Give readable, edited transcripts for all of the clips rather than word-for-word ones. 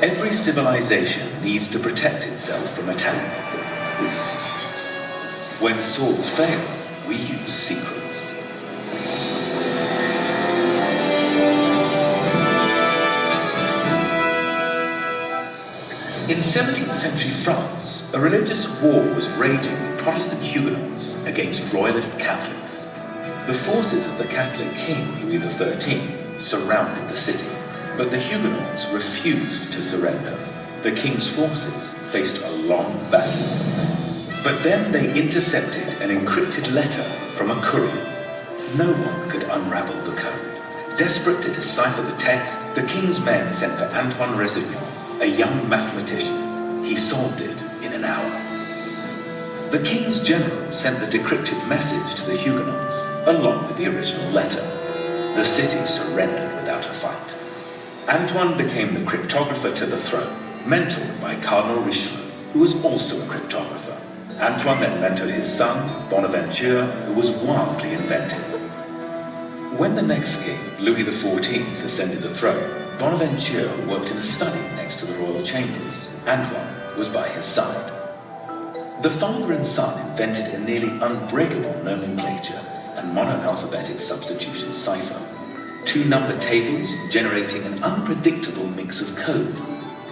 Every civilization needs to protect itself from attack. When swords fail, we use secrets. In 17th century France, a religious war was raging with Protestant Huguenots against Royalist Catholics. The forces of the Catholic king, Louis XIII, surrounded the city, but the Huguenots refused to surrender. The king's forces faced a long battle. But then they intercepted an encrypted letter from a courier. No one could unravel the code. Desperate to decipher the text, the king's men sent for Antoine Résignon, a young mathematician. He solved it in an hour. The king's general sent the decrypted message to the Huguenots, along with the original letter. The city surrendered without a fight. Antoine became the cryptographer to the throne, mentored by Cardinal Richelieu, who was also a cryptographer. Antoine then mentored his son, Bonaventure, who was wildly inventive. When the next king, Louis XIV, ascended the throne, Bonaventure worked in a study next to the royal chambers. Antoine was by his side. The father and son invented a nearly unbreakable nomenclature and monoalphabetic substitution cipher. Two number tables generating an unpredictable mix of code.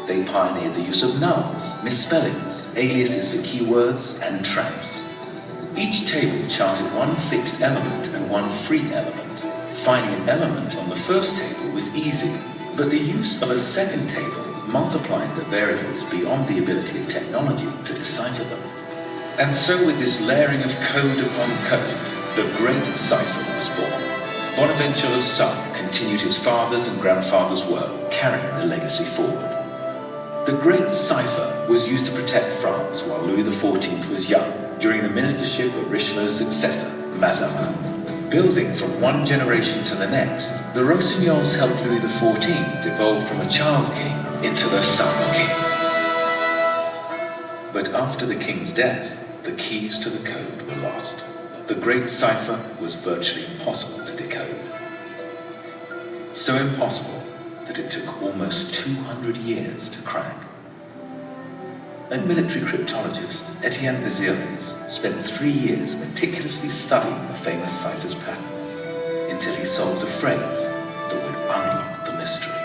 They pioneered the use of nulls, misspellings, aliases for keywords, and traps. Each table charted one fixed element and one free element. Finding an element on the first table was easy, but the use of a second table multiplied the variables beyond the ability of technology to decipher them. And so with this layering of code upon code, the great cipher was born. Bonaventure's son continued his father's and grandfather's work, carrying the legacy forward. The great cipher was used to protect France while Louis XIV was young, during the ministership of Richelieu's successor, Mazarin. Building from one generation to the next, the Rosignol's helped Louis XIV evolve from a child king into the son king. But after the king's death, the keys to the code were lost. The great cipher was virtually impossible to decode. So impossible that it took almost 200 years to crack. A military cryptologist, Etienne Bezières, spent 3 years meticulously studying the famous cipher's patterns until he solved a phrase that would unlock the mystery.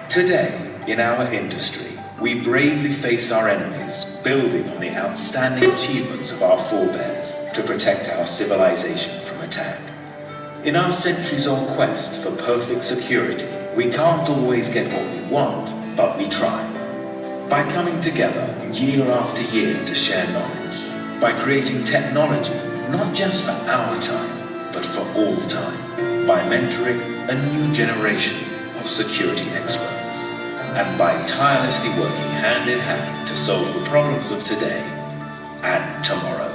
Today, in our industry, we bravely face our enemies, building on the outstanding achievements of our forebears to protect our civilization from attack. In our centuries-old quest for perfect security, we can't always get what we want, but we try. By coming together year after year to share knowledge, by creating technology not just for our time, but for all time, by mentoring a new generation of security experts, and by tirelessly working hand in hand to solve the problems of today and tomorrow.